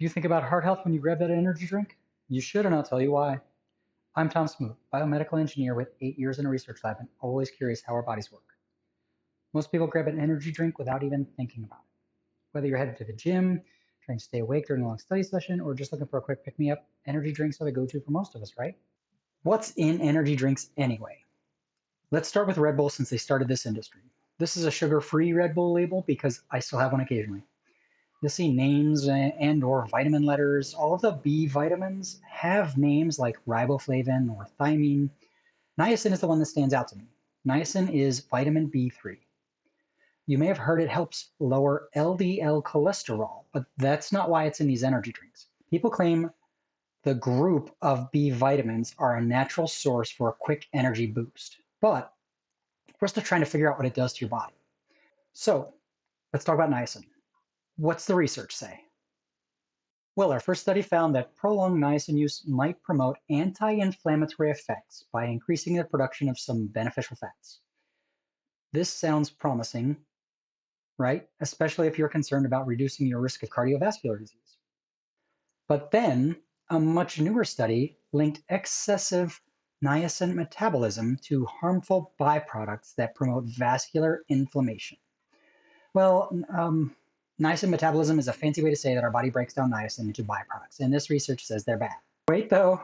Do you think about heart health when you grab that energy drink? You should, and I'll tell you why. I'm Tom Smoot, biomedical engineer with 8 years in a research lab and always curious how our bodies work. Most people grab an energy drink without even thinking about it. Whether you're headed to the gym, trying to stay awake during a long study session, or just looking for a quick pick-me-up, energy drinks are the go-to for most of us, right? What's in energy drinks anyway? Let's start with Red Bull since they started this industry. This is a sugar-free Red Bull label because I still have one occasionally. You'll see names and or vitamin letters. All of the B vitamins have names like riboflavin or thymine. Niacin is the one that stands out to me. Niacin is vitamin B3. You may have heard it helps lower LDL cholesterol, but that's not why it's in these energy drinks. People claim the group of B vitamins are a natural source for a quick energy boost, but we're still trying to figure out what it does to your body. So let's talk about niacin. What's the research say? Well, our first study found that prolonged niacin use might promote anti-inflammatory effects by increasing the production of some beneficial fats. This sounds promising, right? Especially if you're concerned about reducing your risk of cardiovascular disease. But then a much newer study linked excessive niacin metabolism to harmful byproducts that promote vascular inflammation. Well, niacin metabolism is a fancy way to say that our body breaks down niacin into byproducts, and this research says they're bad. Wait, though.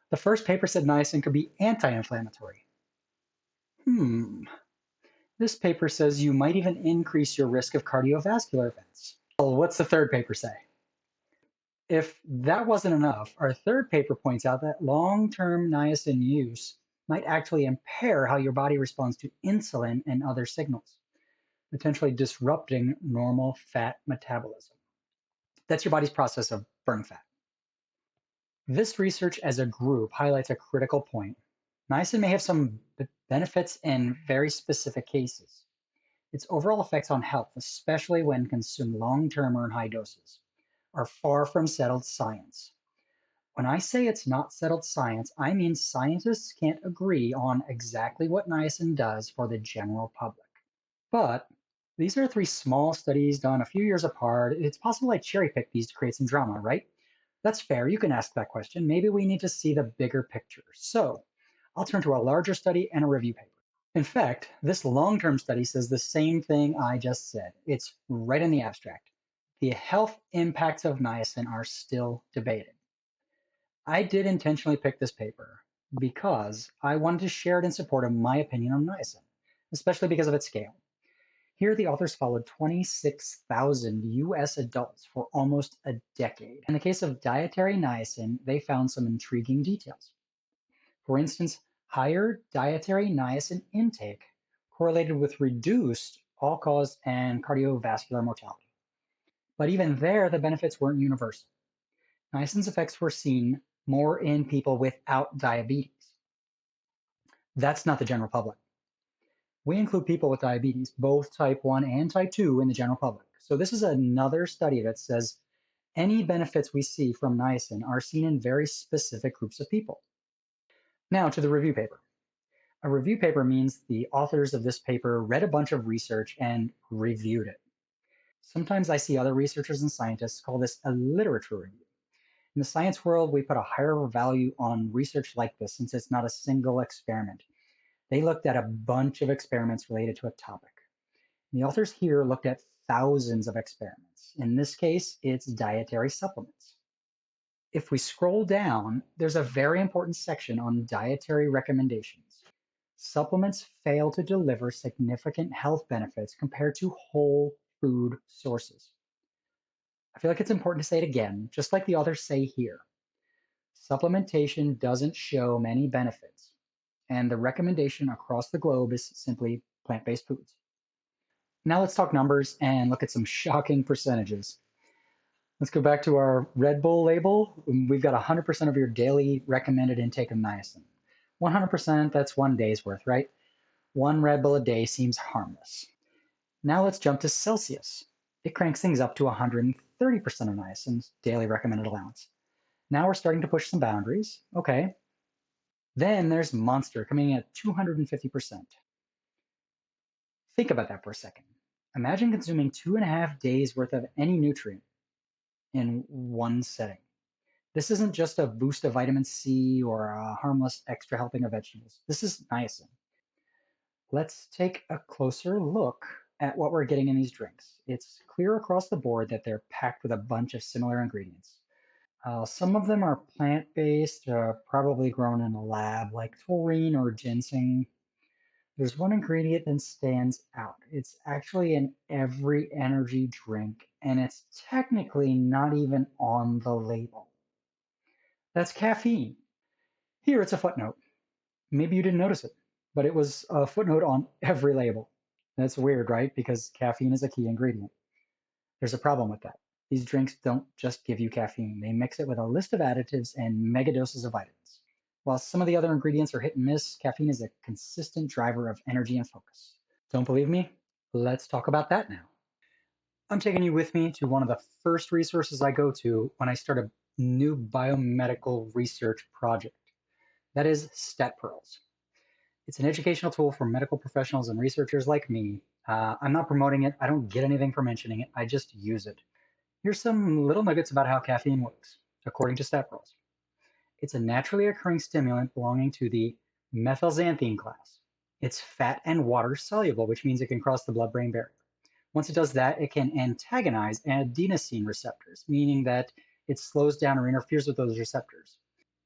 The first paper said niacin could be anti-inflammatory. This paper says you might even increase your risk of cardiovascular events. Well, what's the third paper say? If that wasn't enough, our third paper points out that long-term niacin use might actually impair how your body responds to insulin and other signals, potentially disrupting normal fat metabolism. That's your body's process of burning fat. This research as a group highlights a critical point. Niacin may have some benefits in very specific cases. Its overall effects on health, especially when consumed long-term or in high doses, are far from settled science. When I say it's not settled science, I mean scientists can't agree on exactly what niacin does for the general public. But these are three small studies done a few years apart. It's possible I cherry-picked these to create some drama, right? That's fair. You can ask that question. Maybe we need to see the bigger picture. So I'll turn to a larger study and a review paper. In fact, this long-term study says the same thing I just said. It's right in the abstract. The health impacts of niacin are still debated. I did intentionally pick this paper because I wanted to share it in support of my opinion on niacin, especially because of its scale. Here, the authors followed 26,000 US adults for almost a decade. In the case of dietary niacin, they found some intriguing details. For instance, higher dietary niacin intake correlated with reduced all-cause and cardiovascular mortality. But even there, the benefits weren't universal. Niacin's effects were seen more in people without diabetes. That's not the general public. We include people with diabetes, both type 1 and type 2, in the general public. So this is another study that says any benefits we see from niacin are seen in very specific groups of people. Now to the review paper. A review paper means the authors of this paper read a bunch of research and reviewed it. Sometimes I see other researchers and scientists call this a literature review. In the science world, we put a higher value on research like this since it's not a single experiment. They looked at a bunch of experiments related to a topic. The authors here looked at thousands of experiments. In this case, it's dietary supplements. If we scroll down, there's a very important section on dietary recommendations. Supplements fail to deliver significant health benefits compared to whole food sources. I feel like it's important to say it again, just like the authors say here. Supplementation doesn't show many benefits, and the recommendation across the globe is simply plant-based foods. Now let's talk numbers and look at some shocking percentages. Let's go back to our Red Bull label. We've got 100% of your daily recommended intake of niacin. 100%, that's 1 day's worth, right? 1 Red Bull a day seems harmless. Now let's jump to Celsius. It cranks things up to 130% of niacin's daily recommended allowance. Now we're starting to push some boundaries. Okay. Then there's Monster coming in at 250%. Think about that for a second. Imagine consuming 2.5 days worth of any nutrient in one setting. This isn't just a boost of vitamin C or a harmless extra helping of vegetables. This is niacin. Let's take a closer look at what we're getting in these drinks. It's clear across the board that they're packed with a bunch of similar ingredients. Some of them are plant-based, probably grown in a lab, like taurine or ginseng. There's one ingredient that stands out. It's actually in every energy drink, and it's technically not even on the label. That's caffeine. Here it's a footnote. Maybe you didn't notice it, but it was a footnote on every label. That's weird, right? Because caffeine is a key ingredient. There's a problem with that. These drinks don't just give you caffeine. They mix it with a list of additives and mega doses of vitamins. While some of the other ingredients are hit and miss, caffeine is a consistent driver of energy and focus. Don't believe me? Let's talk about that now. I'm taking you with me to one of the first resources I go to when I start a new biomedical research project. That is Stat Pearls. It's an educational tool for medical professionals and researchers like me. I'm not promoting it. I don't get anything for mentioning it. I just use it. Here's some little nuggets about how caffeine works, according to Stat Pearls. It's a naturally occurring stimulant belonging to the methylxanthine class. It's fat and water soluble, which means it can cross the blood-brain barrier. Once it does that, it can antagonize adenosine receptors, meaning that it slows down or interferes with those receptors.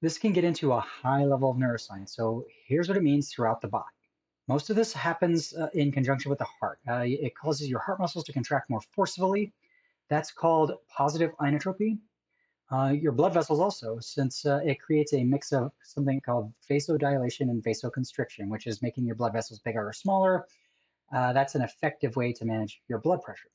This can get into a high level of neuroscience, so here's what it means throughout the body. Most of this happens in conjunction with the heart. It causes your heart muscles to contract more forcefully. That's called positive inotropy. Your blood vessels also, since it creates a mix of something called vasodilation and vasoconstriction, which is making your blood vessels bigger or smaller. That's an effective way to manage your blood pressure.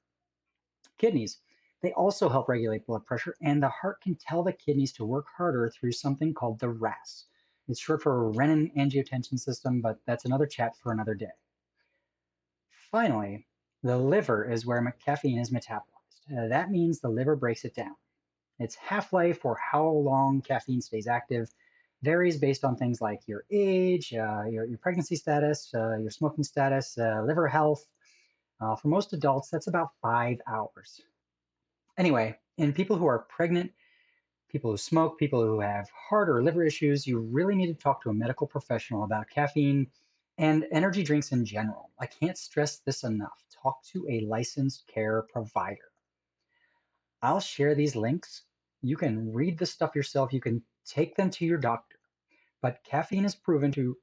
Kidneys, they also help regulate blood pressure, and the heart can tell the kidneys to work harder through something called the RAS. It's short for renin-angiotensin system, but that's another chat for another day. Finally, the liver is where caffeine is metabolized. That means the liver breaks it down. Its half-life, or how long caffeine stays active, varies based on things like your age, your pregnancy status, your smoking status, liver health. For most adults, that's about 5 hours. Anyway, in people who are pregnant, people who smoke, people who have heart or liver issues, you really need to talk to a medical professional about caffeine and energy drinks in general. I can't stress this enough. Talk to a licensed care provider. I'll share these links. You can read this stuff yourself. You can take them to your doctor. But caffeine is proven to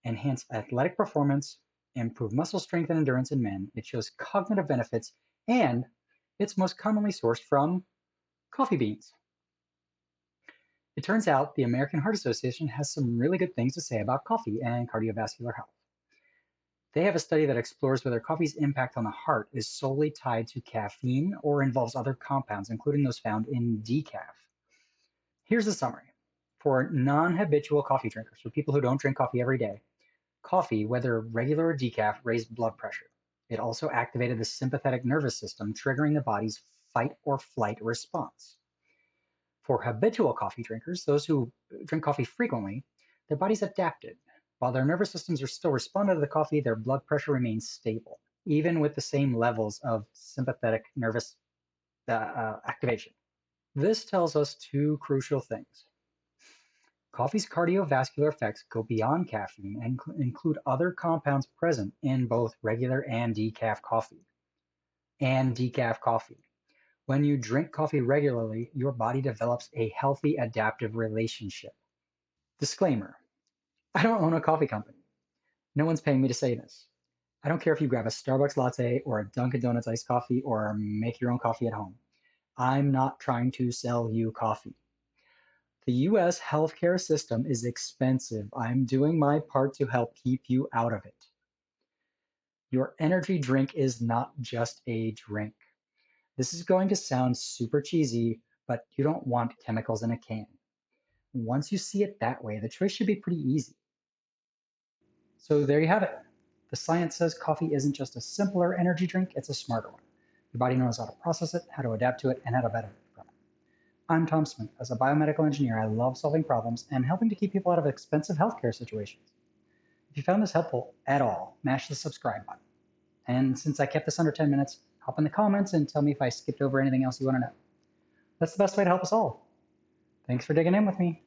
enhance athletic performance, improve muscle strength and endurance in men. It shows cognitive benefits, and it's most commonly sourced from coffee beans. It turns out the American Heart Association has some really good things to say about coffee and cardiovascular health. They have a study that explores whether coffee's impact on the heart is solely tied to caffeine or involves other compounds, including those found in decaf. Here's a summary. For non-habitual coffee drinkers, for people who don't drink coffee every day, coffee, whether regular or decaf, raised blood pressure. It also activated the sympathetic nervous system, triggering the body's fight or flight response. For habitual coffee drinkers, those who drink coffee frequently, their bodies adapted. While their nervous systems are still responding to the coffee, their blood pressure remains stable, even with the same levels of sympathetic nervous activation. This tells us two crucial things. Coffee's cardiovascular effects go beyond caffeine and include other compounds present in both regular and decaf coffee. When you drink coffee regularly, your body develops a healthy adaptive relationship. Disclaimer, I don't own a coffee company. No one's paying me to say this. I don't care if you grab a Starbucks latte or a Dunkin' Donuts iced coffee or make your own coffee at home. I'm not trying to sell you coffee. The US healthcare system is expensive. I'm doing my part to help keep you out of it. Your energy drink is not just a drink. This is going to sound super cheesy, but you don't want chemicals in a can. Once you see it that way, the choice should be pretty easy. So there you have it. The science says coffee isn't just a simpler energy drink, it's a smarter one. Your body knows how to process it, how to adapt to it, and how to benefit from it. I'm Tom Smoot. As a biomedical engineer, I love solving problems and helping to keep people out of expensive healthcare situations. If you found this helpful at all, mash the subscribe button. And since I kept this under 10 minutes, hop in the comments and tell me if I skipped over anything else you want to know. That's the best way to help us all. Thanks for digging in with me.